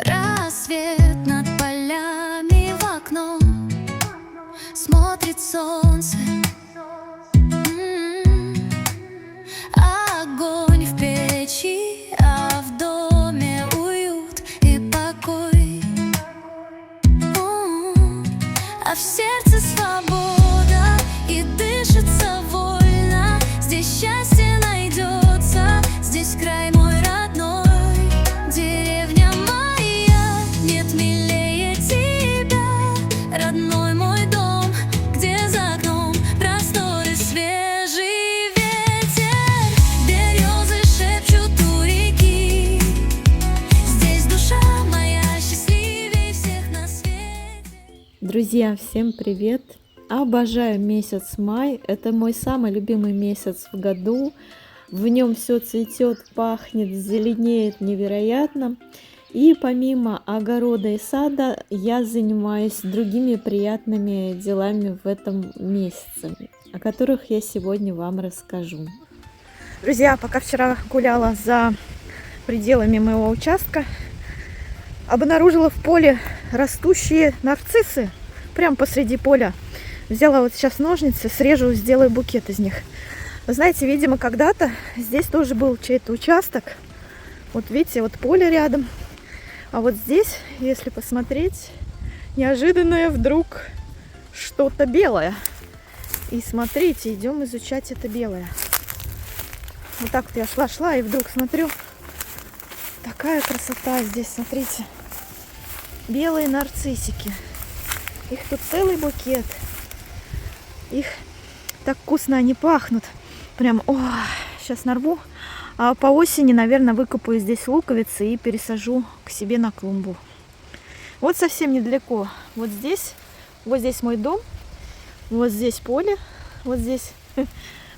Рассвет над полями в окно, смотрит солнце. Огонь в печи, а в доме уют и покой. А в сердце свобода, и дышится вольно. Здесь счастье найдется, здесь край мой родной. Деревня моя, нет милее тебя. Родной мой дом, где за окном просторы, свежий ветер. Березы шепчут у реки. Здесь душа моя счастливее всех на свете. Друзья, всем привет! Обожаю месяц май. Это мой самый любимый месяц в году. В нем все цветет, пахнет, зеленеет невероятно. И помимо огорода и сада я занимаюсь другими приятными делами в этом месяце, о которых я сегодня вам расскажу. Друзья, пока вчера гуляла за пределами моего участка, обнаружила в поле растущие нарциссы. Прямо посреди поля. Взяла вот сейчас ножницы, срежу, сделаю букет из них. Вы знаете, видимо, когда-то здесь тоже был чей-то участок. Вот видите, вот поле рядом. А вот здесь, если посмотреть, неожиданное вдруг что-то белое. И смотрите, идем изучать это белое. Вот так вот я шла и вдруг смотрю. Такая красота здесь, смотрите. Белые нарциссики. Их тут целый букет. Их так вкусно они пахнут. Прям, сейчас нарву. А по осени, наверное, выкопаю здесь луковицы и пересажу к себе на клумбу. Вот совсем недалеко. Вот здесь мой дом. Вот здесь поле. Вот здесь.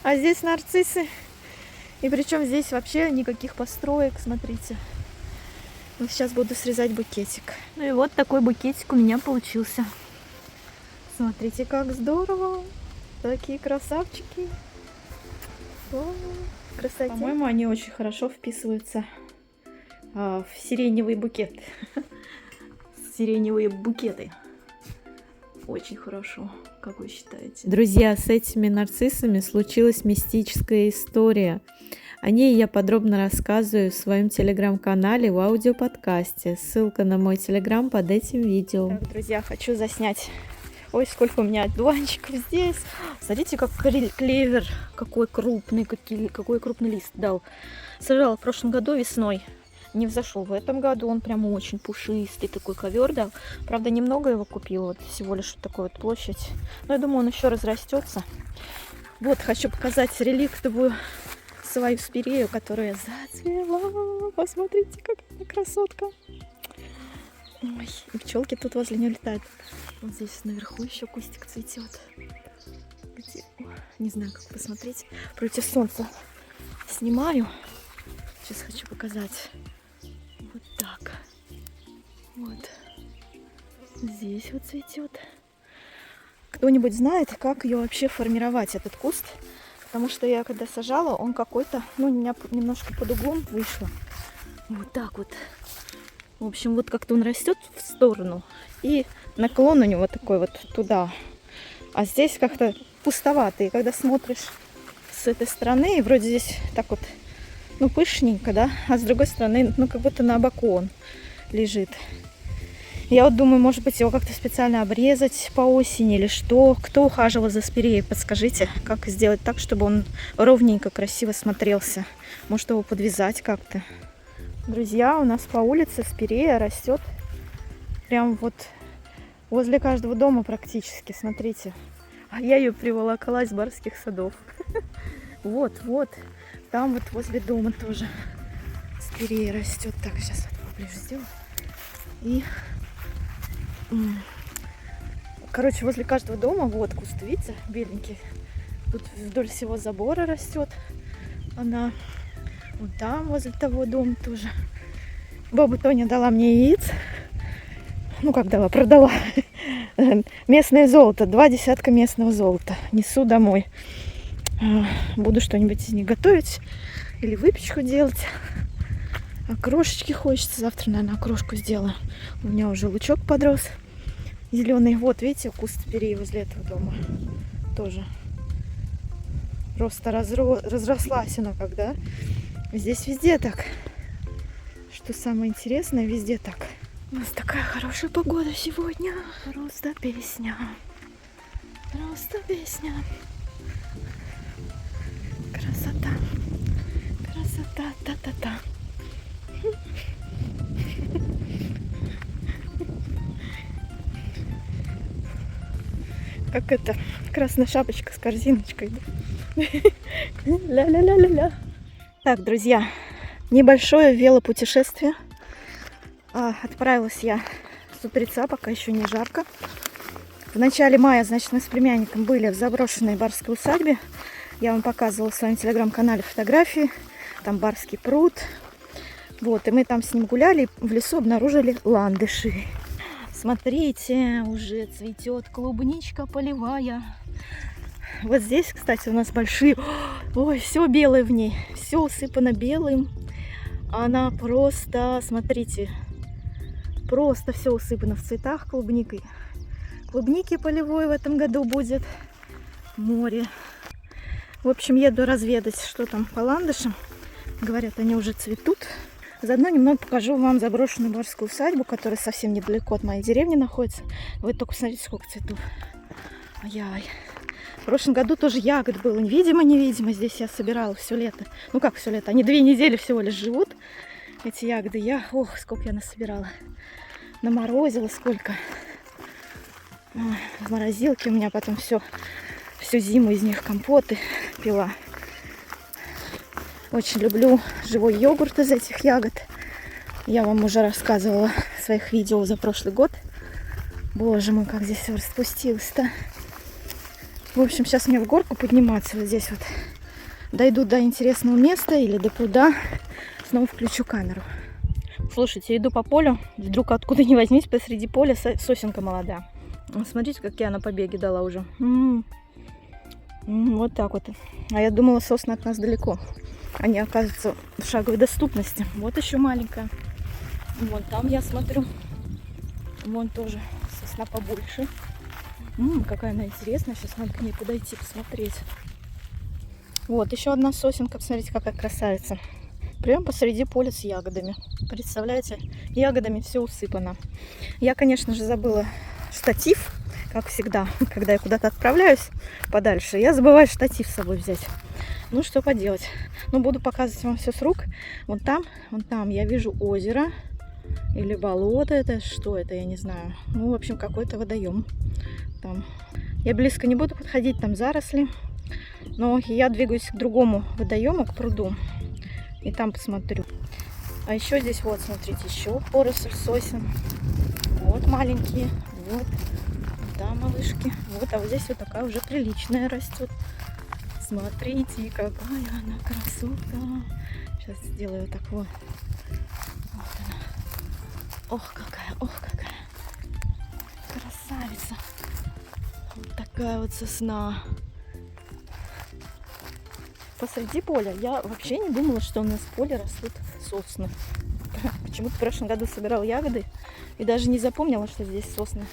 А здесь нарциссы. И причем здесь вообще никаких построек, смотрите. Вот сейчас буду срезать букетик. Ну и вот такой букетик у меня получился. Смотрите, как здорово. Такие красавчики. Красота. По-моему, они очень хорошо вписываются в сиреневый букет. Сиреневые букеты. Очень хорошо, как вы считаете? Друзья, с этими нарциссами случилась мистическая история. О ней я подробно рассказываю в своем телеграм-канале в аудиоподкасте. Ссылка на мой телеграм под этим видео. Так, друзья, хочу заснять. Ой, сколько у меня одуванчиков здесь. Смотрите, как клевер, какой крупный лист дал. Сажала в прошлом году весной. Не взошел. В этом году он прям очень пушистый, такой ковер дал. Правда, немного его купила, вот всего лишь вот такую вот площадь. Но я думаю, он еще разрастется. Вот, хочу показать реликтовую свою спирею, которая зацвела. Посмотрите, какая красотка. Ой, и пчелки тут возле нее летают. Вот здесь наверху еще кустик цветет. Где? Не знаю, как посмотреть. Против солнца снимаю. Сейчас хочу показать. Вот так. Вот. Здесь вот цветет. Кто-нибудь знает, как ее вообще формировать, этот куст? Потому что я когда сажала, он какой-то, у меня немножко под углом вышло. Вот так вот. В общем, вот как-то он растет в сторону. И наклон у него такой вот туда. А здесь как-то пустовато. И когда смотришь с этой стороны, вроде здесь так вот, пышненько, да? А с другой стороны, как будто на боку он лежит. Я вот думаю, может быть, его как-то специально обрезать по осени или что. Кто ухаживал за спиреей, подскажите, как сделать так, чтобы он ровненько, красиво смотрелся. Может, его подвязать как-то. Друзья, у нас по улице спирея растет прям вот возле каждого дома практически, смотрите. А я ее приволокла из барских садов. Вот, там вот возле дома тоже спирея растет. Так, сейчас вот поближе сделаю. И, короче, возле каждого дома вот куст, видите, беленький. Тут вдоль всего забора растет она. Вот там, возле того дома тоже. Баба Тоня дала мне яиц. Как дала? Продала. Местное золото. 2 десятка местного золота. Несу домой. Буду что-нибудь из них готовить. Или выпечку делать. Окрошечки хочется. Завтра, наверное, окрошку сделаю. У меня уже лучок подрос. Зеленый. Вот, видите, куст перьев возле этого дома. Тоже. Просто разрослась она когда. Здесь везде так. Что самое интересное, везде так. У нас такая хорошая погода сегодня. Просто песня. Просто песня. Красота. Красота. Та-та-та. Как это? Красная шапочка с корзиночкой. Ля-ля-ля-ля-ля. Так, друзья, небольшое велопутешествие. Отправилась я с утреца, пока еще не жарко. В начале мая, значит, мы с племянником были в заброшенной барской усадьбе. Я вам показывала в своем телеграм-канале фотографии. Там барский пруд. Вот, и мы там с ним гуляли, в лесу обнаружили ландыши. Смотрите, уже цветет клубничка полевая. Вот здесь, кстати, у нас большие... Ой, все белое в ней. Все усыпано белым. Она просто, смотрите, просто все усыпано в цветах клубникой. Клубники полевой в этом году будет. Море. В общем, еду разведать, что там по ландышам. Говорят, они уже цветут. Заодно немного покажу вам заброшенную барскую усадьбу, которая совсем недалеко от моей деревни находится. Вы только посмотрите, сколько цветов. Ай-яй. В прошлом году тоже ягод было. Невидимо. Здесь я собирала все лето. Ну как все лето? Они 2 недели всего лишь живут. Эти ягоды. Ох, сколько я насобирала. Наморозила сколько. В морозилке у меня потом всю зиму из них компоты пила. Очень люблю живой йогурт из этих ягод. Я вам уже рассказывала в своих видео за прошлый год. Боже мой, как здесь все распустилось-то. В общем, сейчас мне в горку подниматься. Вот здесь вот дойду до интересного места или до пруда. Снова включу камеру. Слушайте, иду по полю. Вдруг откуда ни возьмись, посреди поля сосенка молодая. Смотрите, какие она побеги дала уже. Вот так вот. А я думала, сосны от нас далеко. Они, оказываются, в шаговой доступности. Вот еще маленькая. Вон там я смотрю. Вон тоже сосна побольше. Какая она интересная. Сейчас надо к ней подойти, посмотреть. Вот еще одна сосенка. Посмотрите, какая красавица. Прямо посреди поля с ягодами. Представляете? Ягодами все усыпано. Я, конечно же, забыла штатив. Как всегда, когда я куда-то отправляюсь подальше, я забываю штатив с собой взять. Ну, что поделать. Ну, буду показывать вам все с рук. Вон там я вижу озеро. Или болото это. Что это, я не знаю. Ну, в общем, какой-то водоем. Там. Я близко не буду подходить, там заросли. Но я двигаюсь к другому водоему, к пруду. И там посмотрю. А еще здесь, вот, смотрите, еще поросль сосен. Вот маленькие. Вот. Да, малышки. Вот, а вот здесь вот такая уже приличная растет. Смотрите, какая она красота. Сейчас сделаю так вот. Вот она. Ох, какая красавица. Вот такая вот сосна. Посреди поля. Я вообще не думала, что у нас в поле растут сосны. Почему-то в прошлом году собирала ягоды и даже не запомнила, что здесь сосны.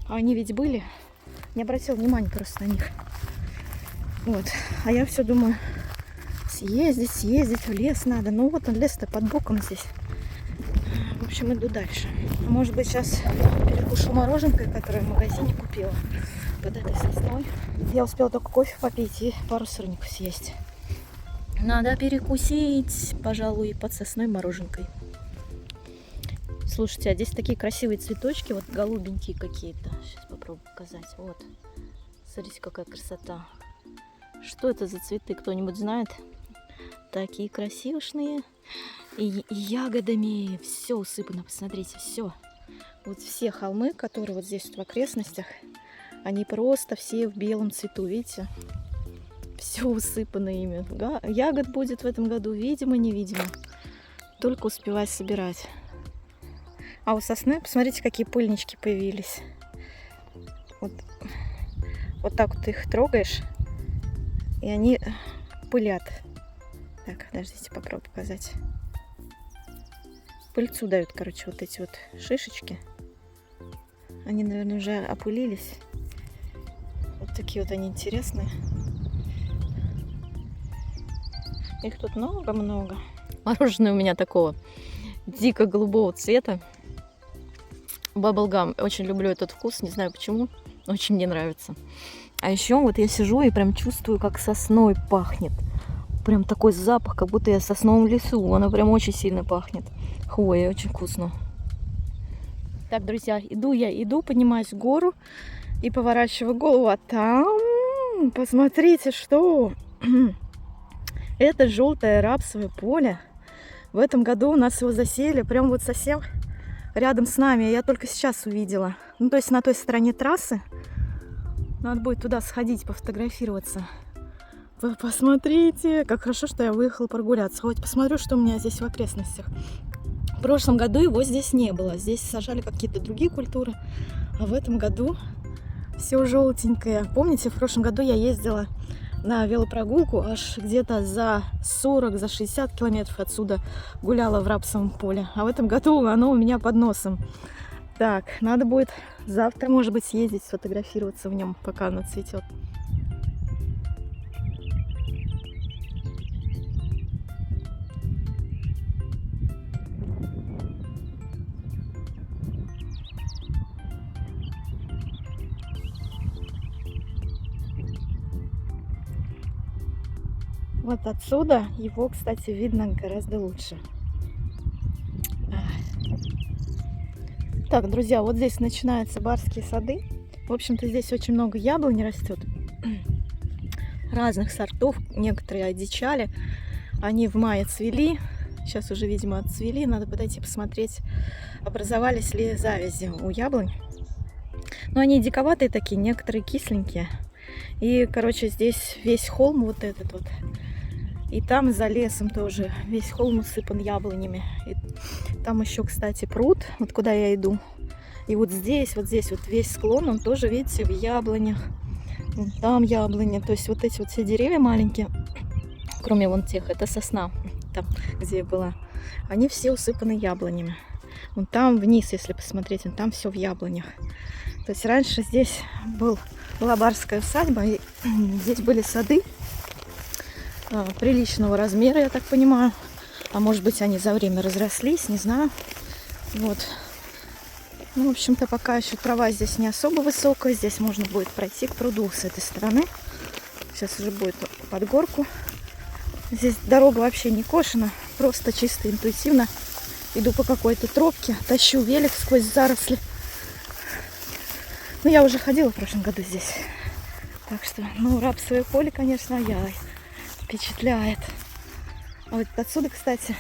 А они ведь были. Не обратила внимания просто на них. Вот. А я все думаю, съездить в лес надо. Ну вот он, лес-то под боком здесь. В общем, иду дальше. Может быть, сейчас перекушу мороженкой, которое в магазине купила под этой сосной. Я успела только кофе попить и пару сырников съесть. Надо перекусить, пожалуй, под сосной мороженкой. Слушайте, а здесь такие красивые цветочки, вот голубенькие какие-то. Сейчас попробую показать. Вот. Смотрите, какая красота. Что это за цветы, кто-нибудь знает? Такие красивые. И ягодами все усыпано, посмотрите, все. Вот все холмы, которые вот здесь вот в окрестностях, они просто все в белом цвету, видите? Все усыпано ими. Ягод будет в этом году, видимо-невидимо. Только успевай собирать. А у сосны, посмотрите, какие пыльнички появились. Вот так вот ты их трогаешь, и они пылят. Так, подождите, попробую показать. пыльцу дают, короче, вот эти вот шишечки. Они, наверное, уже опылились. Вот такие вот они интересные. Их тут много-много. Мороженое у меня такого дико голубого цвета. Баблгам. Очень люблю этот вкус, не знаю почему. Очень мне нравится. А еще вот я сижу и прям чувствую, как сосной пахнет. Прям такой запах, как будто я в сосновом лесу. Она прям очень сильно пахнет. Хвоя, очень вкусно. Так, друзья, иду, поднимаюсь в гору и поворачиваю голову. А там, посмотрите, что... Это желтое рапсовое поле. В этом году у нас его засеяли прям вот совсем рядом с нами. Я только сейчас увидела. Ну, то есть на той стороне трассы. Надо будет туда сходить, пофотографироваться. Вы посмотрите, как хорошо, что я выехала прогуляться. Хоть посмотрю, что у меня здесь в окрестностях. В прошлом году его здесь не было. Здесь сажали какие-то другие культуры. А в этом году все желтенькое. Помните, в прошлом году я ездила на велопрогулку аж где-то за 40, за 60 километров отсюда гуляла в рапсовом поле. А в этом году оно у меня под носом. Так, надо будет завтра, может быть, съездить, сфотографироваться в нем, пока оно цветет. Вот отсюда его, кстати, видно гораздо лучше. Так, друзья, вот здесь начинаются барские сады. В общем-то, здесь очень много яблони растет. Разных сортов. Некоторые одичали. Они в мае цвели. Сейчас уже, видимо, отцвели. Надо подойти посмотреть, образовались ли завязи у яблонь. Но они диковатые такие, некоторые кисленькие. И, короче, здесь весь холм вот этот вот. И там за лесом тоже весь холм усыпан яблонями. И там еще, кстати, пруд, вот куда я иду. И вот здесь вот весь склон, он тоже, видите, в яблонях. Вон там яблони. То есть вот эти вот все деревья маленькие, кроме вон тех, это сосна, там, где я была. Они все усыпаны яблонями. Вон там вниз, если посмотреть, вон там все в яблонях. То есть раньше здесь была барская усадьба, и здесь были сады приличного размера, я так понимаю. А может быть, они за время разрослись, не знаю. Вот. Ну, в общем-то, пока еще трава здесь не особо высокая. Здесь можно будет пройти к пруду с этой стороны. Сейчас уже будет под горку. Здесь дорога вообще не кошена. Просто чисто интуитивно иду по какой-то тропке. Тащу велик сквозь заросли. Ну, я уже ходила в прошлом году здесь. Так что, ну, рапсовое поле, конечно, впечатляет. А вот отсюда, кстати,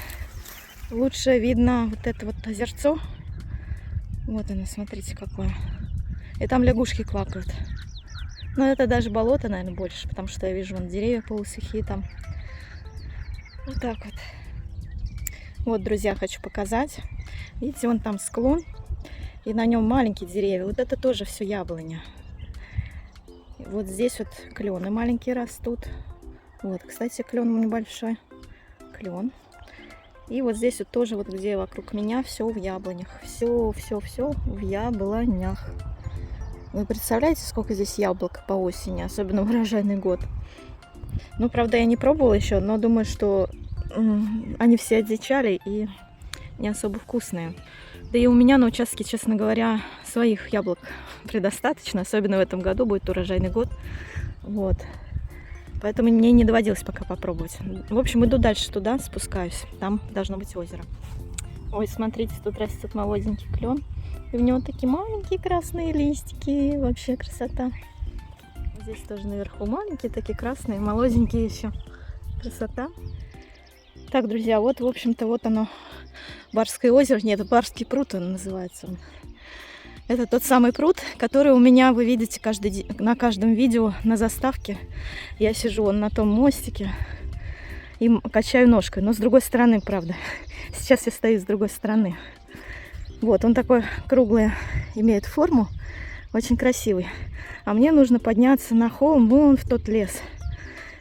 лучше видно вот это вот озерцо. Вот оно, смотрите, какое. И там лягушки квакают. Но это даже болото, наверное, больше, потому что я вижу вон деревья полусухие там. Вот так вот. Вот, друзья, хочу показать. Видите, вон там склон, и на нем маленькие деревья. Вот это тоже все яблоня. Вот здесь вот клены маленькие растут. Вот, кстати, клен небольшой. Клен. И вот здесь вот тоже, вот где вокруг меня, все в яблонях. Все в яблонях. Вы представляете, сколько здесь яблок по осени, особенно в урожайный год? Ну, правда, я не пробовала еще, но думаю, что они все одичали и не особо вкусные. Да и у меня на участке, честно говоря, своих яблок предостаточно. Особенно в этом году будет урожайный год. Вот. Поэтому мне не доводилось пока попробовать. В общем, иду дальше туда, спускаюсь. Там должно быть озеро. Ой, смотрите, тут растет молоденький клен. И у него такие маленькие красные листики. Вообще красота. Здесь тоже наверху маленькие, такие красные, молоденькие еще. Красота. Так, друзья, вот, в общем-то, вот оно. Барское озеро. Нет, Барский пруд он называется. Это тот самый пруд, который у меня, вы видите, на каждом видео на заставке. Я сижу вон на том мостике и качаю ножкой. Но с другой стороны, правда. Сейчас я стою с другой стороны. Вот, он такой круглый, имеет форму. Очень красивый. А мне нужно подняться на холм, вон в тот лес.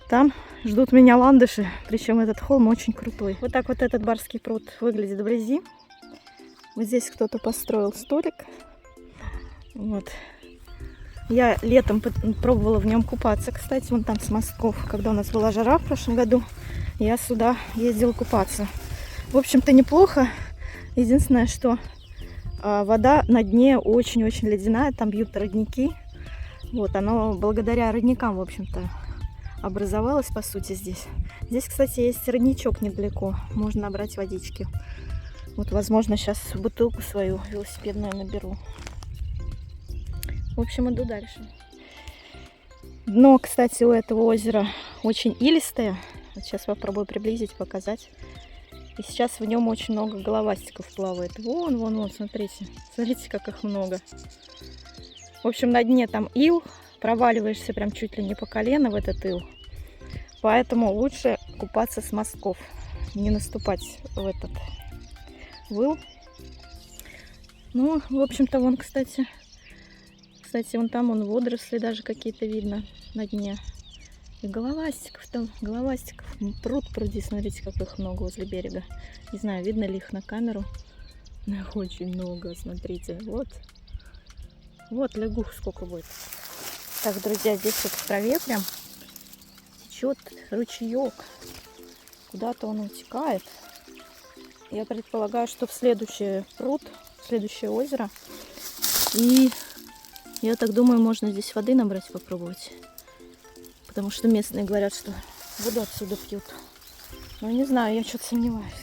Там ждут меня ландыши. Причем этот холм очень крутой. Вот так вот этот Барский пруд выглядит вблизи. Вот здесь кто-то построил столик. Вот. Я летом пробовала в нем купаться, кстати, вон там с мостков. Когда у нас была жара в прошлом году, я сюда ездила купаться. В общем-то, неплохо. Единственное, что вода на дне очень-очень ледяная, там бьют родники. Вот, оно благодаря родникам, в общем-то, образовалось, по сути, здесь. Здесь, кстати, есть родничок недалеко, можно набрать водички. Вот, возможно, сейчас бутылку свою велосипедную наберу. В общем, иду дальше. Дно, кстати, у этого озера очень илистое. Вот сейчас попробую приблизить, показать. И сейчас в нем очень много головастиков плавает. Вон, вон, вон, смотрите. Смотрите, как их много. В общем, на дне там ил. Проваливаешься прям чуть ли не по колено в этот ил. Поэтому лучше купаться с мостков. Не наступать в этот ил. Ну, в общем-то, вон, кстати, вон там вон водоросли даже какие-то видно на дне. И головастиков там, головастиков. Пруди, смотрите, как их много возле берега. Не знаю, видно ли их на камеру. Но их очень много, смотрите. Вот. Вот лягух сколько будет. Так, друзья, здесь вот в траве прям течет ручеек. Куда-то он утекает. Я предполагаю, что в следующий пруд, в следующее озеро. И я так думаю, можно здесь воды набрать, попробовать. Потому что местные говорят, что воду отсюда пьют. Но не знаю, я что-то сомневаюсь.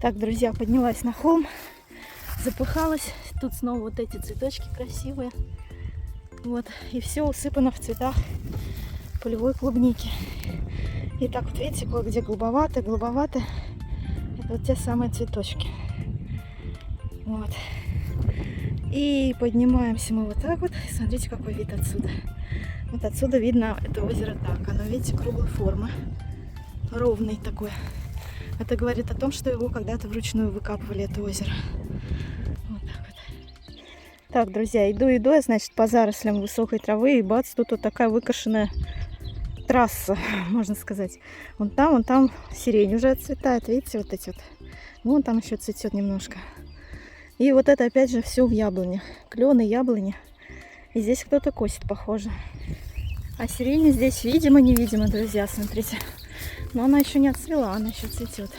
Так, друзья, поднялась на холм. Запыхалась. Тут снова вот эти цветочки красивые. Вот. И все усыпано в цветах полевой клубники. И так вот, видите, кое-где голубовато. Это вот те самые цветочки. Вот. И поднимаемся мы вот так вот. Смотрите, какой вид отсюда. Вот отсюда видно это озеро так. Оно, видите, круглой формы. Ровный такой. Это говорит о том, что его когда-то вручную выкапывали, это озеро. Вот так вот. Так, друзья, иду, я, значит, по зарослям высокой травы. И бац, тут вот такая выкошенная трасса, можно сказать. Вон там сирень уже отцветает. Видите, вот эти вот. Вон там еще цветет немножко. И вот это опять же все в яблонях. Клены, яблони. И здесь кто-то косит, похоже. А сирени здесь видимо-невидимо, друзья, смотрите. Но она еще не отцвела, она еще цветет.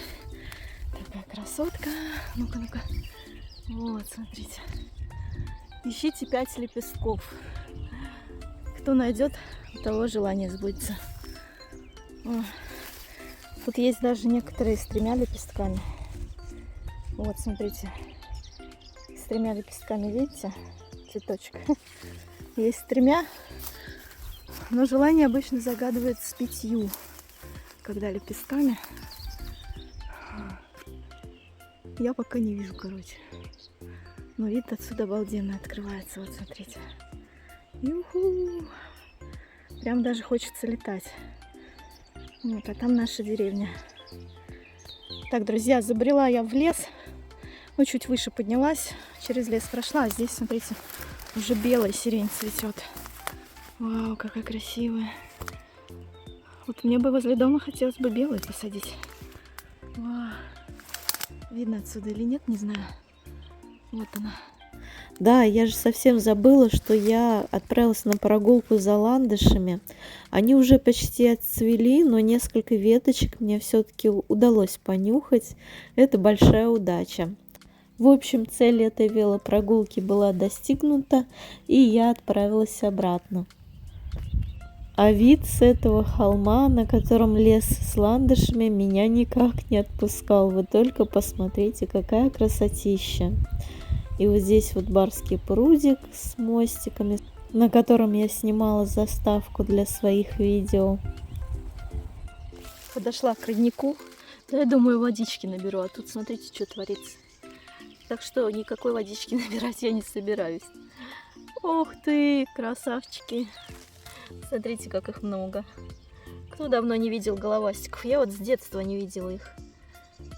Такая красотка. Ну-ка, ну-ка. Вот, смотрите. Ищите 5 лепестков. Кто найдет, у того желание сбудется. О. Тут есть даже некоторые с 3 лепестками. Вот, смотрите. С 3 лепестками, видите? Цветочек. Есть с 3, но желание обычно загадывается с 5, когда лепестками. Я пока не вижу, короче. Но вид отсюда обалденно открывается. Вот, смотрите. Юху! Прям даже хочется летать. Вот, а там наша деревня. Так, друзья, забрела я в лес. Ну, чуть выше поднялась, через лес прошла. А здесь, смотрите, уже белая сирень цветет. Вау, какая красивая. Вот мне бы возле дома хотелось бы белую посадить. Вау. Видно отсюда или нет, не знаю. Вот она. Да, я же совсем забыла, что я отправилась на прогулку за ландышами. Они уже почти отцвели, но несколько веточек мне все-таки удалось понюхать. Это большая удача. В общем, цель этой велопрогулки была достигнута, и я отправилась обратно. А вид с этого холма, на котором лес с ландышами, меня никак не отпускал. Вы только посмотрите, какая красотища. И вот здесь вот барский прудик с мостиками, на котором я снимала заставку для своих видео. Подошла к роднику. Да, я думаю, водички наберу. А тут смотрите, что творится. Так что никакой водички набирать я не собираюсь. Ух ты, красавчики. Смотрите, как их много. Кто давно не видел головастиков? Я вот с детства не видела их.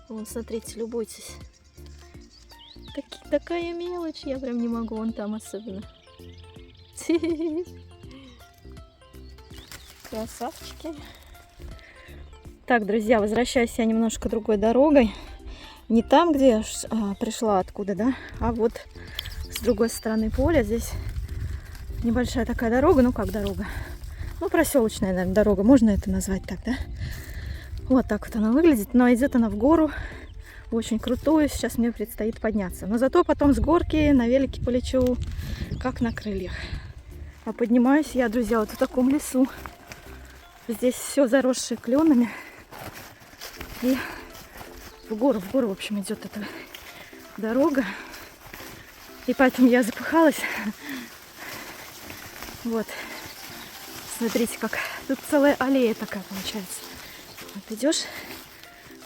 Вон, смотрите, любуйтесь. Такая мелочь, я прям не могу, вон там особенно. Красавчики. Так, друзья, возвращаюсь я немножко другой дорогой. не там, где я пришла откуда, да, а вот с другой стороны поля. Здесь небольшая такая дорога, ну как дорога, ну проселочная, наверное, дорога, можно это назвать так, да. Вот так вот она выглядит, но идет она в гору, очень крутую, сейчас мне предстоит подняться. Но зато потом с горки на велике полечу, как на крыльях. А поднимаюсь я, друзья, вот в таком лесу. Здесь все заросшее кленами. И в гору, в общем, идет эта дорога. И поэтому я запыхалась. Вот. Смотрите, как тут целая аллея такая получается. Вот идешь,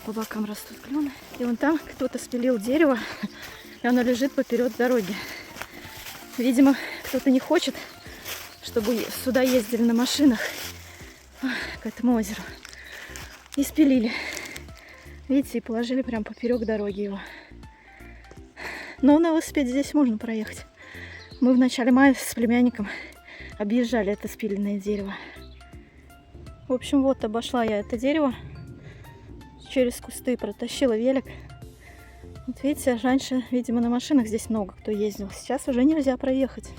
по бокам растут клены. И вон там кто-то спилил дерево, и оно лежит поперек дороги. Видимо, кто-то не хочет, чтобы сюда ездили на машинах к этому озеру. И спилили. Видите, и положили прям поперек дороги его. Но на велосипеде здесь можно проехать. Мы в начале мая с племянником объезжали это спиленное дерево. В общем, вот обошла я это дерево. Через кусты протащила велик. Вот видите, раньше, видимо, на машинах здесь много кто ездил. Сейчас уже нельзя проехать.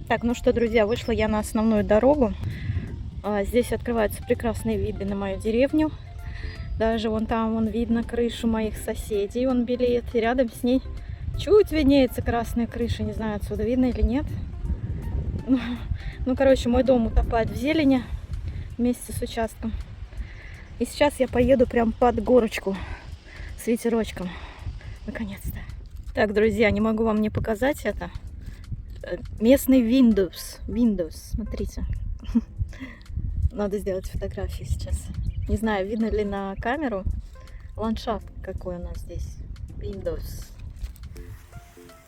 Так, ну что, друзья, вышла я на основную дорогу. Здесь открываются прекрасные виды на мою деревню. Даже вон там вон видно крышу моих соседей. Он белеет. И рядом с ней чуть виднеется красная крыша. Не знаю, отсюда видно или нет. Ну, короче, мой дом утопает в зелени вместе с участком. И сейчас я поеду прям под горочку с ветерочком. Наконец-то. Так, друзья, не могу вам не показать это. Местный Windows. Смотрите. Надо сделать фотографии сейчас. Не знаю, видно ли на камеру ландшафт, какой у нас здесь. Windows.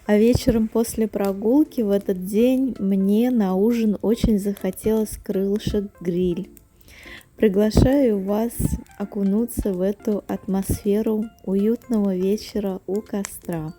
А вечером после прогулки в этот день мне на ужин очень захотелось крылышек-гриль. Приглашаю вас окунуться в эту атмосферу уютного вечера у костра.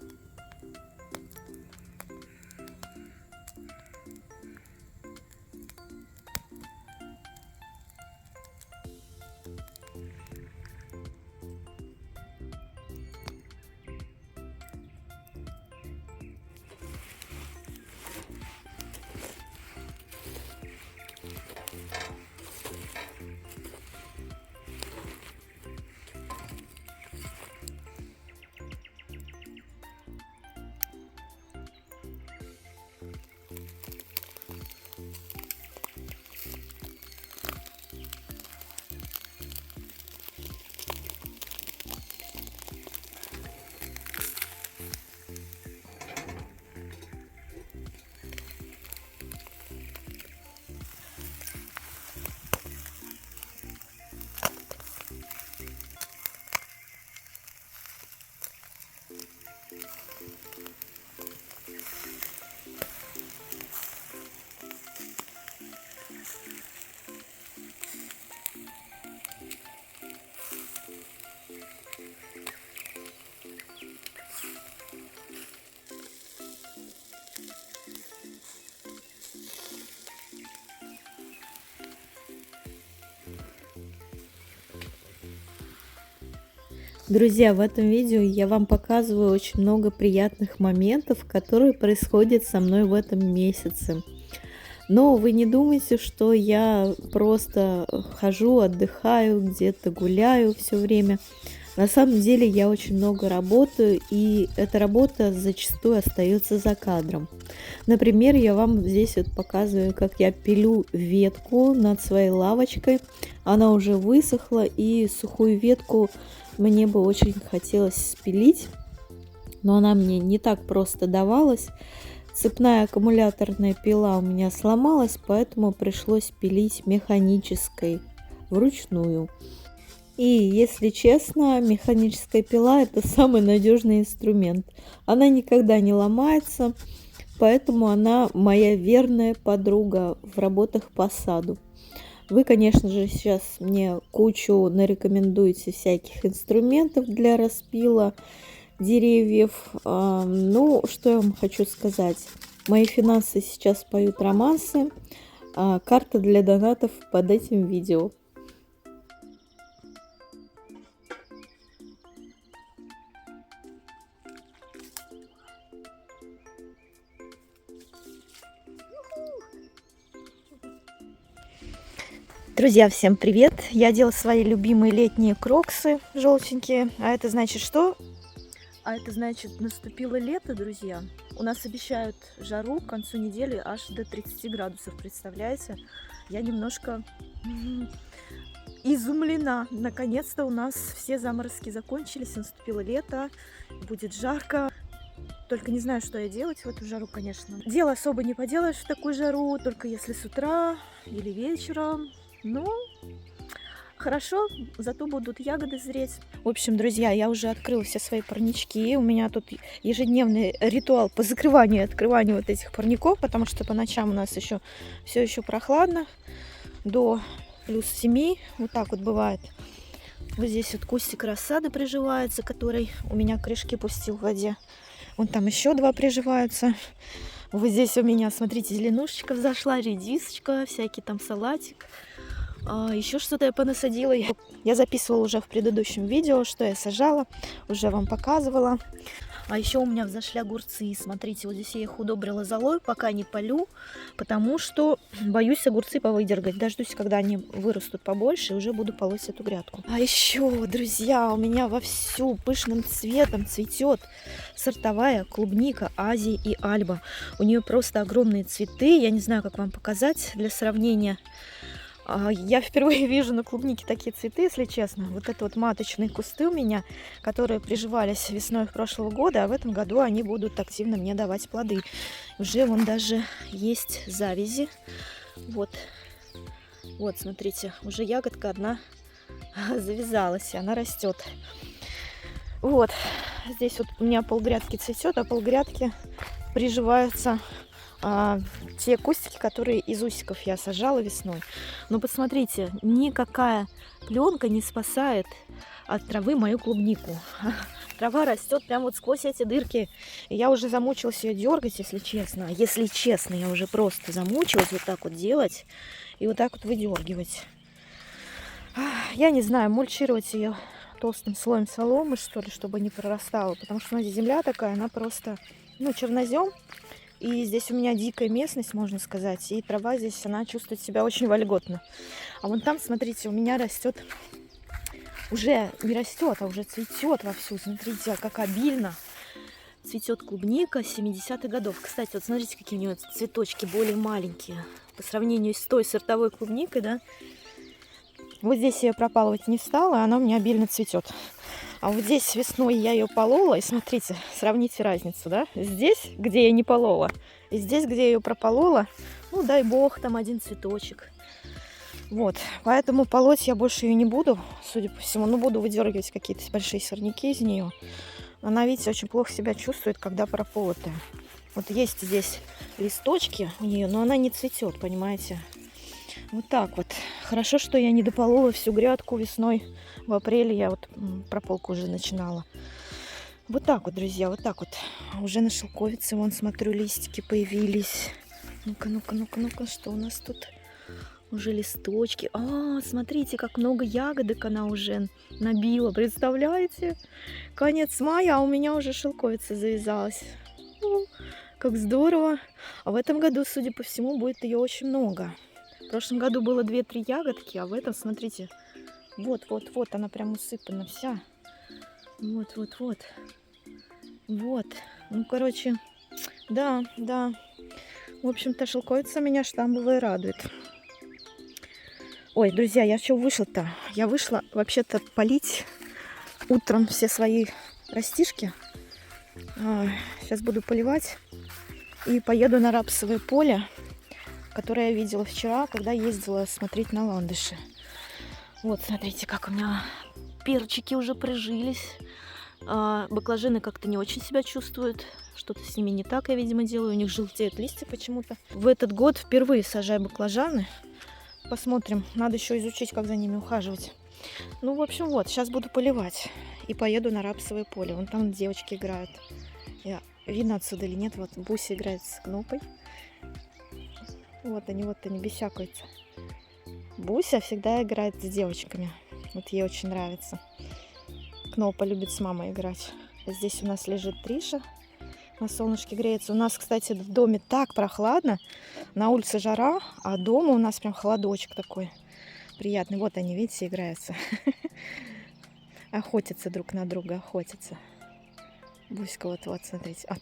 Друзья, в этом видео я вам показываю очень много приятных моментов, которые происходят со мной в этом месяце. Но вы не думайте, что я просто хожу, отдыхаю, где-то гуляю все время. На самом деле я очень много работаю, и эта работа зачастую остается за кадром. Например, я вам здесь вот показываю, как я пилю ветку над своей лавочкой. Она уже высохла, и сухую ветку мне бы очень хотелось спилить, но она мне не так просто давалась. Цепная аккумуляторная пила у меня сломалась, поэтому пришлось пилить механической, вручную. И, если честно, механическая пила – это самый надежный инструмент. Она никогда не ломается, поэтому она моя верная подруга в работах по саду. Вы, конечно же, сейчас мне кучу нарекомендуете всяких инструментов для распила деревьев. Ну, что я вам хочу сказать. Мои финансы сейчас поют романсы. Карта для донатов под этим видео. Друзья, всем привет! Я делала свои любимые летние кроксы желтенькие. А это значит что? А это значит, наступило лето, друзья. У нас обещают жару к концу недели аж до 30 градусов, представляете? Я немножко изумлена. Наконец-то у нас все заморозки закончились, наступило лето, будет жарко. Только не знаю, что я делать в эту жару, конечно. Дело особо не поделаешь в такую жару, только если с утра или вечером. Ну, хорошо, зато будут ягоды зреть. В общем, друзья, я уже открыла все свои парнички. У меня тут ежедневный ритуал по закрыванию и открыванию вот этих парников, потому что по ночам у нас все еще прохладно, до плюс 7, вот так вот бывает. Вот здесь вот кустик рассады приживается, который у меня корешки пустил в воде. Вон там еще 2 приживаются. Вот здесь у меня, смотрите, зеленушечка взошла, редисочка, всякий там салатик. Еще что-то я понасадила. Я записывала уже в предыдущем видео, что я сажала. Уже вам показывала. А еще у меня взошли огурцы. Смотрите, вот здесь я их удобрила золой, пока не полю, потому что боюсь огурцы повыдергать. Дождусь, когда они вырастут побольше, и уже буду полоть эту грядку. А еще, друзья, у меня вовсю пышным цветом цветет сортовая клубника Азии и Альба. У нее просто огромные цветы. Я не знаю, как вам показать для сравнения. Я впервые вижу на клубнике такие цветы, если честно. Вот это вот маточные кусты у меня, которые приживались весной прошлого года, а в этом году они будут активно мне давать плоды. Уже вон даже есть завязи. Вот, вот, смотрите, уже ягодка одна завязалась, и она растет. Вот, здесь вот у меня полгрядки цветет, а полгрядки приживаются те кустики, которые из усиков я сажала весной. Но посмотрите, никакая пленка не спасает от травы мою клубнику. Трава растет прямо вот сквозь эти дырки. И я уже замучилась ее дергать, если честно. Если честно, я уже просто замучилась вот так вот делать и вот так вот выдергивать. Я не знаю, мульчировать ее толстым слоем соломы, что ли, чтобы не прорастала. Потому что здесь земля такая, она просто, чернозем. И здесь у меня дикая местность, можно сказать. И трава здесь, она чувствует себя очень вольготно. А вон там, смотрите, у меня растет, уже не растет, а уже цветет вовсю. Смотрите, как обильно цветет клубника 70-х годов. Кстати, вот смотрите, какие у нее цветочки более маленькие. По сравнению с той сортовой клубникой, да. Вот здесь я ее пропалывать не стала, она у меня обильно цветет. А вот здесь весной я ее полола, и смотрите, сравните разницу, да? Здесь, где я не полола, и здесь, где я ее прополола, дай бог, там один цветочек. Вот, поэтому полоть я больше ее не буду, судя по всему, буду выдергивать какие-то большие сорняки из нее. Она, видите, очень плохо себя чувствует, когда прополотая. Вот есть здесь листочки у нее, но она не цветет, понимаете? Вот так вот. Хорошо, что я не дополола всю грядку весной. В апреле я вот прополку уже начинала. Вот так вот, друзья, вот так вот. Уже на шелковице, вон, смотрю, листики появились. Ну-ка, ну-ка, ну-ка, ну-ка, что у нас тут? Уже листочки. Смотрите, как много ягодок она уже набила. Представляете? Конец мая, а у меня уже шелковица завязалась. Как здорово. А в этом году, судя по всему, будет ее очень много. В прошлом году было 2-3 ягодки, а в этом, смотрите, вот, она прям усыпана вся. Вот. Вот. Короче, да. В общем-то, шелковица меня штамбовая радует. Ой, друзья, я что вышла-то? Я вышла вообще-то полить утром все свои растишки. Сейчас буду поливать и поеду на рапсовое поле, которое я видела вчера, когда ездила смотреть на ландыши. Вот, смотрите, как у меня перчики уже прижились. Баклажаны как-то не очень себя чувствуют. Что-то с ними не так, я, видимо, делаю. У них желтеют листья почему-то. В этот год впервые сажаю баклажаны. Посмотрим. Надо еще изучить, как за ними ухаживать. В общем, вот. Сейчас буду поливать. И поеду на рапсовое поле. Вон там девочки играют. Видно отсюда или нет? Вот Буся играет с Кнопой. Вот они бесякаются. Буся всегда играет с девочками. Вот ей очень нравится. Кнопа любит с мамой играть. Здесь у нас лежит Триша. На солнышке греется. У нас, кстати, в доме так прохладно. На улице жара, а дома у нас прям холодочек такой. приятный. Вот они, видите, играются. Охотятся друг на друга, охотятся. Буська, вот, смотрите. Вот.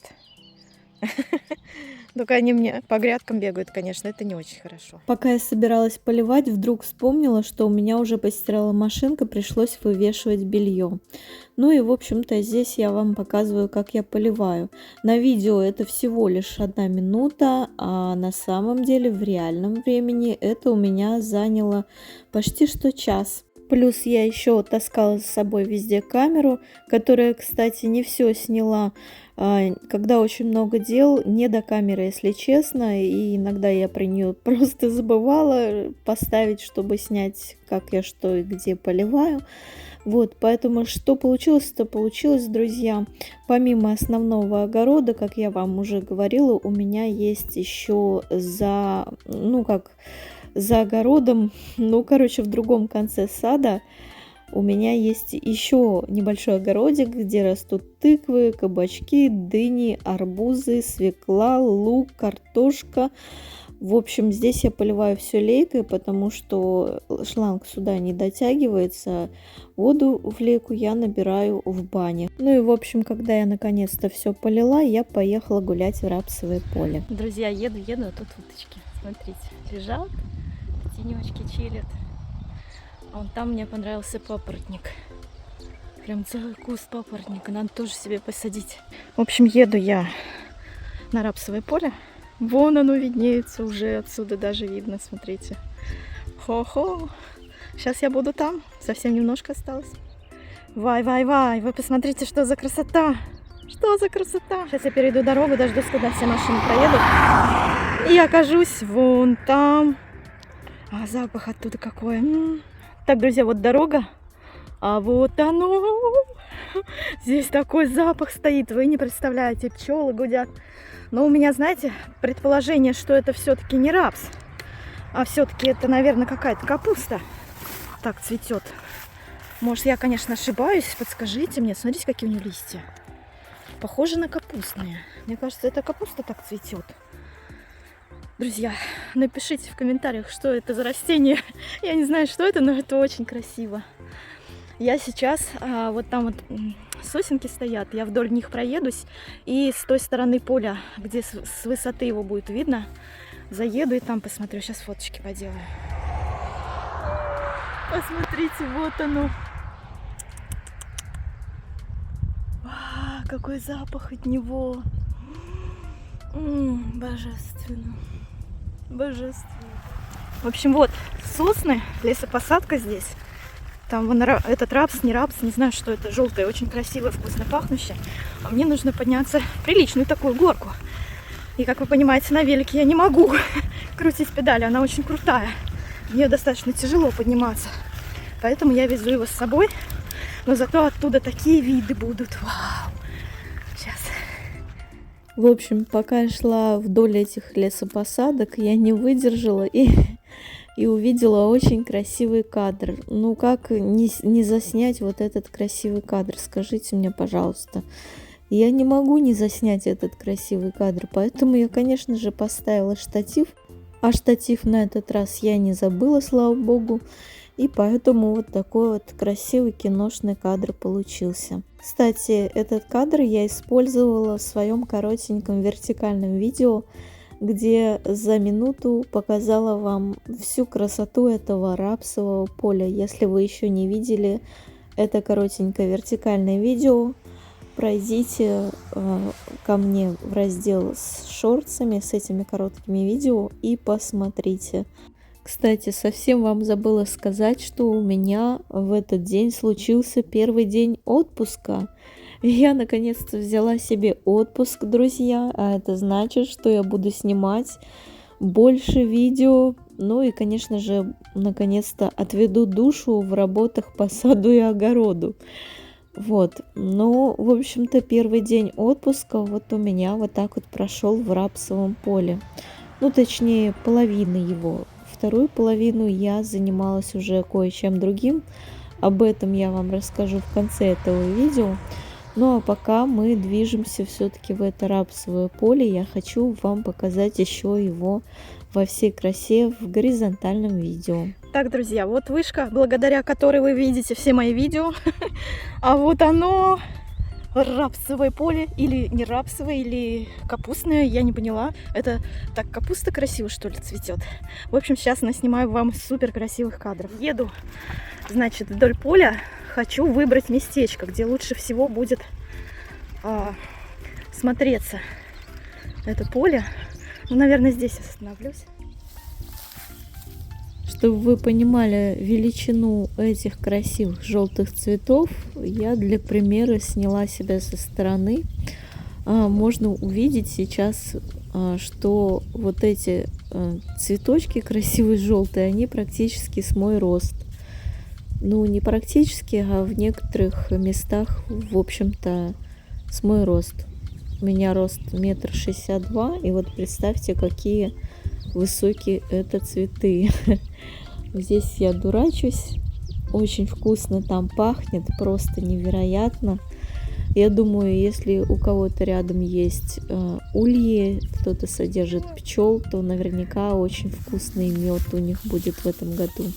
Только они мне по грядкам бегают, конечно, это не очень хорошо. Пока я собиралась поливать, вдруг вспомнила, что у меня уже постирала машинка, пришлось вывешивать белье. Ну и, в общем-то, здесь я вам показываю, как я поливаю. На видео это всего лишь 1 минута, а на самом деле в реальном времени это у меня заняло почти что час. Плюс я еще таскала с собой везде камеру, которая, кстати, не все сняла. Когда очень много дел, не до камеры, если честно, и иногда я про нее просто забывала поставить, чтобы снять, как я что и где поливаю. Вот, поэтому что получилось, то получилось, друзья. Помимо основного огорода, как я вам уже говорила, у меня есть еще за огородом, в другом конце сада у меня есть еще небольшой огородик, где растут тыквы, кабачки, дыни, арбузы, свекла, лук, картошка. В общем, здесь я поливаю все лейкой, потому что шланг сюда не дотягивается. Воду в лейку я набираю в бане. Ну и, в общем, когда я наконец-то все полила, я поехала гулять в рапсовое поле. Друзья, еду, а тут уточки, смотрите, лежат, тенечки чилят. А вон там мне понравился папоротник. Прям целый куст папоротника, надо тоже себе посадить. В общем, еду я на рапсовое поле. Вон оно виднеется уже, отсюда даже видно, смотрите. Хо-хо. Сейчас я буду там, совсем немножко осталось. Вай, вы посмотрите, что за красота. Что за красота. Сейчас я перейду дорогу, дождусь, когда все машины проедут. И окажусь вон там. А запах оттуда какой. Так, друзья, вот дорога. А вот оно. Здесь такой запах стоит, вы не представляете, пчелы гудят. Но у меня, знаете, предположение, что это все-таки не рапс, а все-таки это, наверное, какая-то капуста так цветет. Может, я, конечно, ошибаюсь, подскажите мне. Смотрите, какие у нее листья. Похожи на капустные. Мне кажется, эта капуста так цветет. Друзья, напишите в комментариях, что это за растение. Я не знаю, что это, но это очень красиво. Я сейчас, вот там вот сосенки стоят, я вдоль них проедусь, и с той стороны поля, где с высоты его будет видно, заеду и там посмотрю. Сейчас фоточки поделаю. Посмотрите, вот оно. Какой запах от него. Божественно. Божественно. В общем, вот сосны, лесопосадка здесь. Там вон этот рапс, не знаю, что это, желтое, очень красивое, вкусно пахнущее. А мне нужно подняться в приличную такую горку. И, как вы понимаете, на велике я не могу крутить педали, она очень крутая. Мне достаточно тяжело подниматься. Поэтому я везу его с собой. Но зато оттуда такие виды будут. Вау! Сейчас. В общем, пока я шла вдоль этих лесопосадок, я не выдержала и увидела очень красивый кадр. Ну как не заснять вот этот красивый кадр? Скажите мне, пожалуйста. Я не могу не заснять этот красивый кадр, поэтому я, конечно же, поставила штатив. А штатив на этот раз я не забыла, слава богу. И поэтому вот такой вот красивый киношный кадр получился. Кстати, этот кадр я использовала в своем коротеньком вертикальном видео, где за минуту показала вам всю красоту этого рапсового поля. Если вы еще не видели это коротенькое вертикальное видео, пройдите ко мне в раздел с шортсами, с этими короткими видео и посмотрите. Кстати, совсем вам забыла сказать, что у меня в этот день случился первый день отпуска. Я наконец-то взяла себе отпуск, друзья, а это значит, что я буду снимать больше видео. Ну и, конечно же, наконец-то отведу душу в работах по саду и огороду. Вот, ну, в общем-то, первый день отпуска вот у меня вот так вот прошел в рапсовом поле. Ну, точнее, половина его. Вторую половину я занималась уже кое-чем другим. Об этом я вам расскажу в конце этого видео. Ну а пока мы движемся все-таки в это рапсовое поле, я хочу вам показать еще его во всей красе в горизонтальном видео. Так, друзья, вот вышка, благодаря которой вы видите все мои видео. А вот оно, рапсовое поле, или не рапсовое, или капустное, я не поняла. Это так, капуста красиво, что ли, цветет? В общем, сейчас наснимаю вам супер красивых кадров. Еду, значит, вдоль поля, хочу выбрать местечко, где лучше всего будет смотреться это поле. Ну, наверное, здесь остановлюсь. Чтобы вы понимали величину этих красивых желтых цветов, я для примера сняла себя со стороны. Можно увидеть сейчас, что вот эти цветочки красивые желтые, они практически с мой рост. Ну, не практически, а в некоторых местах, в общем-то, с мой рост. У меня рост 1,62 м, и вот представьте, какие высокие это цветы. Здесь я дурачусь, очень вкусно там пахнет, просто невероятно. Я думаю, если у кого-то рядом есть ульи, кто-то содержит пчел, то наверняка очень вкусный мед у них будет в этом году.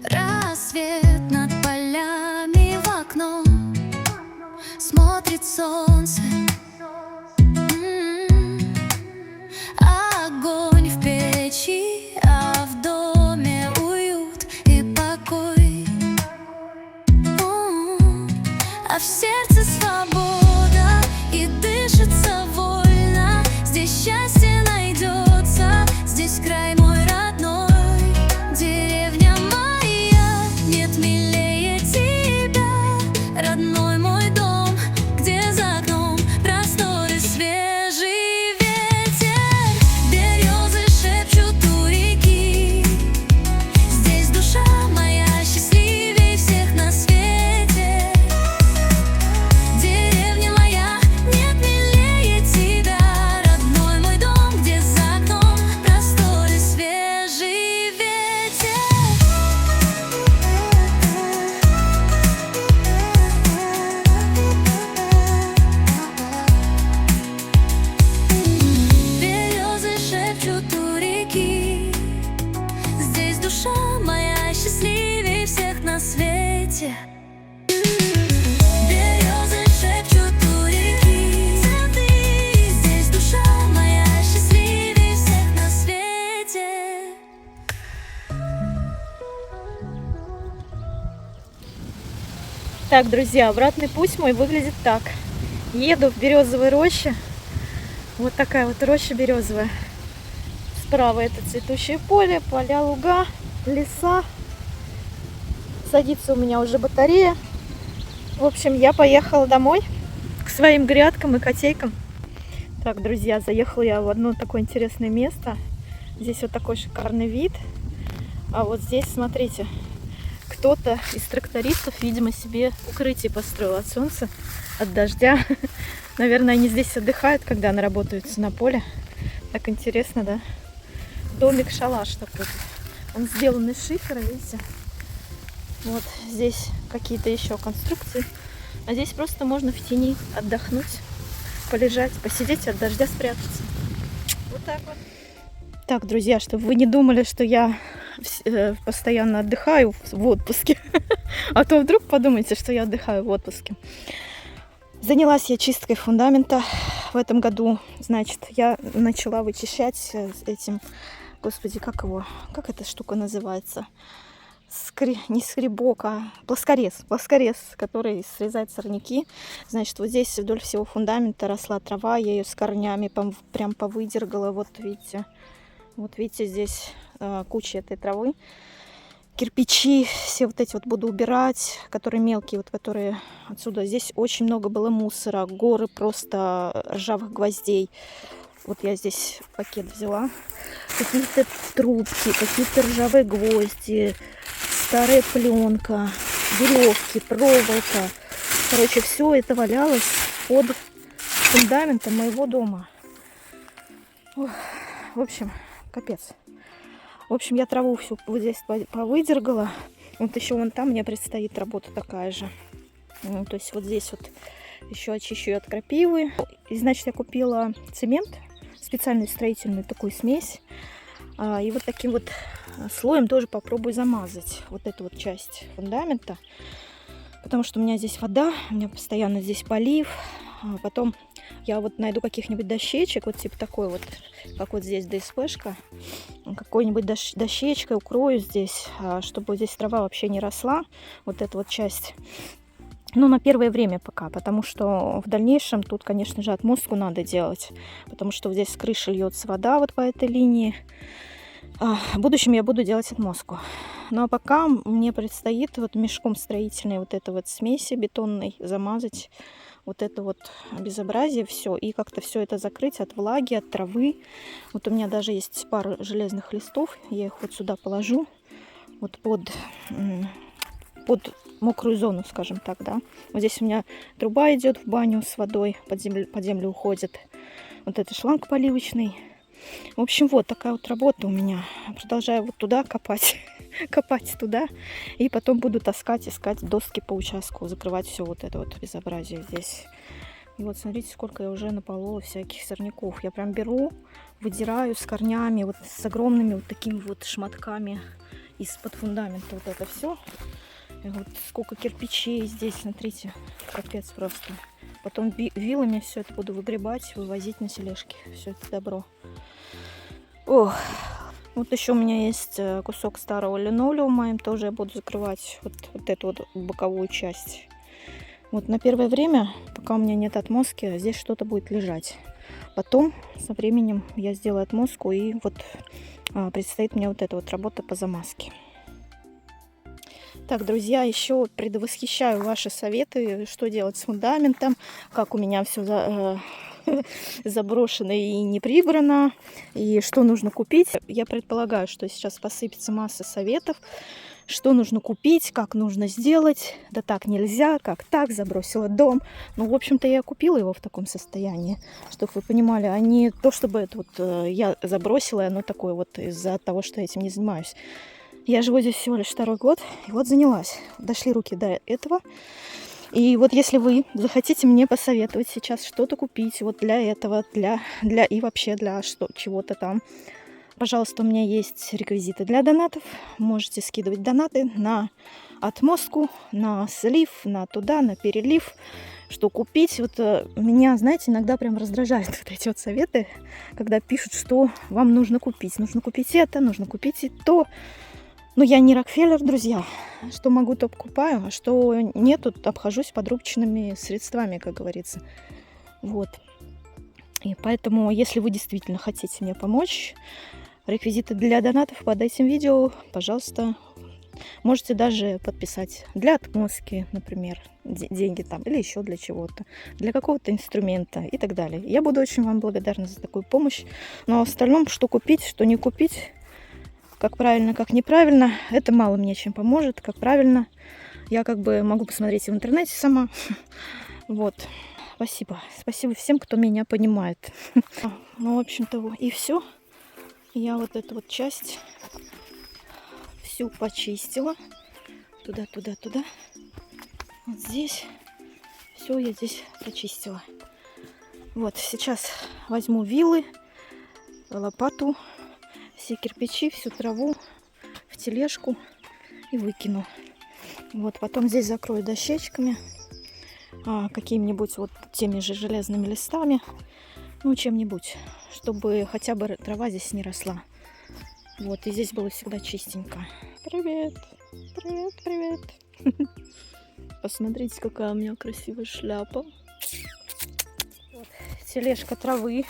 Рассвет над полями в окно, смотрит солнце. Огонь в печи, а в доме уют и покой. А в сердце свобода, и дышится вольно. Здесь счастье найдется, здесь край мой родной. Деревня моя, нет милее тебя, родной мой дом, где за окном просторы, свежий ветер. Березы шепчут у реки, здесь душа моя счастливее всех на свете. Деревня моя, нет милее тебя, родной мой дом, где за окном просторы, свежий ветер. Березы шепчут у реки, здесь душа моя счастливее всех на свете. Березы шепчут у реки, здесь душа моя счастливее всех на свете. Так, друзья, обратный путь мой выглядит так. Еду в березовой роще. Вот такая вот роща березовая. Справа это цветущее поле, поля, луга, леса. Садится у меня уже батарея. В общем, я поехала домой к своим грядкам и котейкам. Так, друзья, заехала я в одно такое интересное место. Здесь вот такой шикарный вид. А вот здесь, смотрите, кто-то из трактористов, видимо, себе укрытие построил от солнца, от дождя. Наверное, они здесь отдыхают, когда наработаются на поле. Так интересно, да? Домик-шалаш такой. Он сделан из шифера, видите? Вот здесь какие-то еще конструкции. А здесь просто можно в тени отдохнуть, полежать, посидеть, от дождя спрятаться. Вот так вот. Так, друзья, чтобы вы не думали, что я постоянно отдыхаю в отпуске. А то вдруг подумайте, что я отдыхаю в отпуске. Занялась я чисткой фундамента в этом году. Значит, я начала вычищать этим... Господи, как эта штука называется? Не скребок, а плоскорез. Плоскорез, который срезает сорняки. Значит, вот здесь вдоль всего фундамента росла трава. Я ее с корнями прям повыдергала. Вот видите. Вот видите, здесь куча этой травы. Кирпичи все вот эти вот буду убирать, которые мелкие, вот которые отсюда. Здесь очень много было мусора, горы просто ржавых гвоздей. Вот я здесь пакет взяла. Какие-то трубки, какие-то ржавые гвозди, старая пленка, веревки, проволока. Короче, все это валялось под фундаментом моего дома. Ох, в общем, Капец. В общем, я траву всю вот здесь повыдергала. Вот еще вон там мне предстоит работа такая же. То есть вот здесь вот еще очищу от крапивы. И, значит, я купила цемент, специальную строительную такую смесь. И вот таким вот слоем тоже попробую замазать вот эту вот часть фундамента. Потому что у меня здесь вода, у меня постоянно здесь полив. Потом я вот найду каких-нибудь дощечек, вот типа такой вот, как вот здесь ДСПшка. Какой-нибудь дощечкой укрою здесь, чтобы здесь трава вообще не росла. Вот эта вот часть. Ну, на первое время пока, потому что в дальнейшем тут, конечно же, отмостку надо делать. Потому что здесь с крыши льется вода вот по этой линии. В будущем я буду делать отмостку. Ну, а пока мне предстоит вот мешком строительной вот этой вот смеси бетонной замазать вот это вот безобразие все. И как-то все это закрыть от влаги, от травы. Вот у меня даже есть пара железных листов. Я их вот сюда положу. Вот под мокрую зону, скажем так, да. Вот здесь у меня труба идет в баню с водой, под землю уходит. Вот это шланг поливочный. В общем, вот такая вот работа у меня. Продолжаю вот туда копать, копать туда. И потом буду таскать, искать доски по участку, закрывать все вот это вот безобразие здесь. И вот смотрите, сколько я уже наполола всяких сорняков. Я прям беру, выдираю с корнями, вот с огромными вот такими вот шматками из-под фундамента. Вот это все. И вот сколько кирпичей здесь, смотрите, капец просто. Потом вилами все это буду выгребать, вывозить на тележке. Все это добро. Ох. Вот еще у меня есть кусок старого линолеума. Им тоже я буду закрывать вот эту вот боковую часть. Вот на первое время, пока у меня нет отмостки, здесь что-то будет лежать. Потом, со временем, я сделаю отмостку. И вот предстоит мне вот эта вот работа по замазке. Так, друзья, еще предвосхищаю ваши советы, что делать с фундаментом, как у меня все заброшено и не прибрано, и что нужно купить. Я предполагаю, что сейчас посыпется масса советов, что нужно купить, как нужно сделать. Да так нельзя, как так, забросила дом. Ну, в общем-то, я купила его в таком состоянии, чтобы вы понимали, а не то, чтобы это вот я забросила, и оно такое вот из-за того, что я этим не занимаюсь. Я живу здесь всего лишь 2-й год, и вот занялась. Дошли руки до этого. И вот если вы захотите мне посоветовать сейчас что-то купить вот для этого, для и вообще для чего-то там, пожалуйста, у меня есть реквизиты для донатов. Можете скидывать донаты на отмостку, на слив, на туда, на перелив. Что купить. Вот меня, знаете, иногда прям раздражают вот эти вот советы, когда пишут, что вам нужно купить. Нужно купить это, нужно купить и то. Но я не Рокфеллер, друзья. Что могу, то покупаю, а что нет, тут обхожусь подручными средствами, как говорится. Вот. И поэтому, если вы действительно хотите мне помочь, реквизиты для донатов под этим видео, пожалуйста, можете даже подписать для отмостки, например, деньги там, или еще для чего-то, для какого-то инструмента и так далее. Я буду очень вам благодарна за такую помощь. Но в остальном, что купить, что не купить, как правильно, как неправильно, это мало мне чем поможет. Как правильно, я как бы могу посмотреть в интернете сама. Вот. Спасибо. Спасибо всем, кто меня понимает. Ну, в общем-то, и все. Я вот эту вот часть всю почистила. Туда. Вот здесь. Все я здесь прочистила. Вот, сейчас возьму вилы, лопату, все кирпичи, всю траву в тележку и выкину. Вот, потом здесь закрою дощечками, какими-нибудь вот теми же железными листами, ну, чем-нибудь, чтобы хотя бы трава здесь не росла. Вот, и здесь было всегда чистенько. Привет! Привет! Посмотрите, какая у меня красивая шляпа. Вот, тележка травы,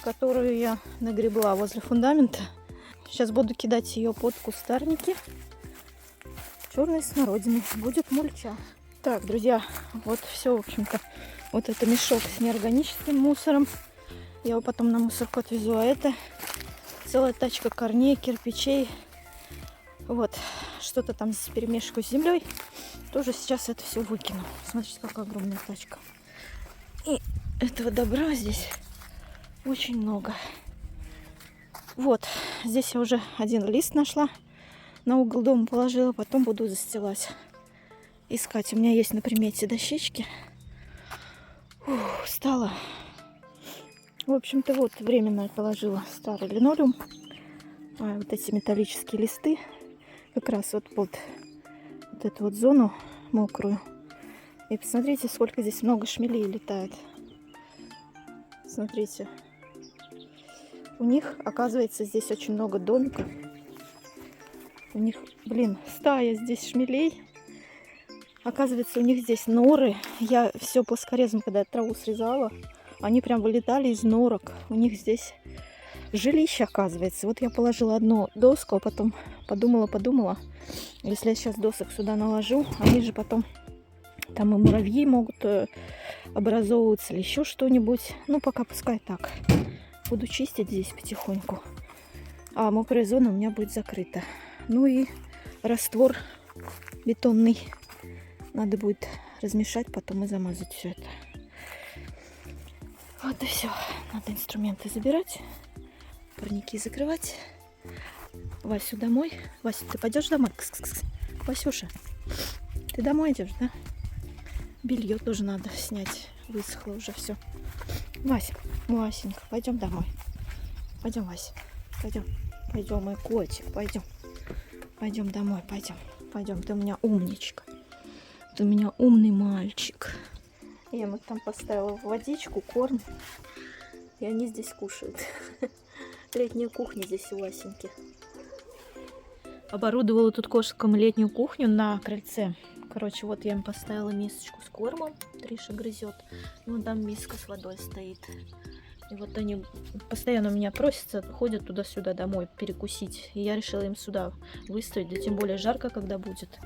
которую я нагребла возле фундамента. Сейчас буду кидать ее под кустарники черной смородины. Будет мульча. Так, друзья, вот все, в общем-то. Вот это мешок с неорганическим мусором. Я его потом на мусорку отвезу. А это целая тачка корней, кирпичей. Вот, что-то там здесь перемешиваю с землей. Тоже сейчас это все выкину. Смотрите, какая огромная тачка. И этого добра здесь очень много. Вот, здесь я уже один лист нашла, на угол дома положила, потом буду застилать, искать. У меня есть на примете дощечки. Устала. В общем-то, вот временно я положила старый линолеум. Вот эти металлические листы как раз вот под вот эту вот зону мокрую. И посмотрите, сколько здесь много шмелей летает. Смотрите. У них, оказывается, здесь очень много домиков. У них, блин, стая здесь шмелей. Оказывается, у них здесь норы. Я все плоскорезом, когда я траву срезала, они прям вылетали из норок. У них здесь жилище, оказывается. Вот я положила одну доску, а потом подумала, если я сейчас досок сюда наложу, они же потом, там и муравьи могут образовываться или еще что-нибудь. Ну, пока пускай так. Буду чистить здесь потихоньку. А мокрая зона у меня будет закрыта. Ну и раствор бетонный надо будет размешать, потом и замазать все это. Вот и все. Надо инструменты забирать, парники закрывать. Васю домой. Вася, ты пойдешь домой? Кс-кс-кс. Васюша, ты домой идешь, да? Белье тоже надо снять. Высохло уже все. Вася, Васенька, пойдем домой. Пойдем, Вася. Пойдем. Пойдем, мой котик, пойдем. Пойдем домой, пойдем. Пойдем, ты у меня умничка. Ты у меня умный мальчик. Я им там поставила в водичку, корм. И они здесь кушают. Летняя кухня здесь у Васеньки. Оборудовала тут кошкам летнюю кухню на крыльце. Короче, вот я им поставила мисочку с кормом. Триша грызет. И вон там миска с водой стоит. И вот они постоянно меня просятся, ходят туда-сюда домой перекусить. И я решила им сюда выставить. Да тем более жарко, когда будет.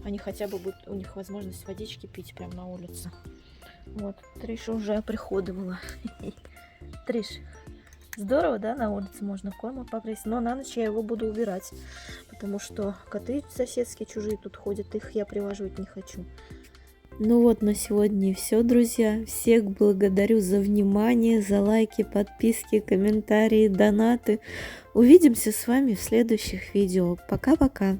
Они хотя бы будут, у них возможность водички пить прямо на улице. Вот, Триша уже приходовала. Триш, здорово, да, на улице можно корма погрызть. Но на ночь я его буду убирать. Потому что коты соседские чужие тут ходят. Их я привожу не хочу. Ну вот, на сегодня все, друзья. Всех благодарю за внимание, за лайки, подписки, комментарии, донаты. Увидимся с вами в следующих видео. Пока-пока.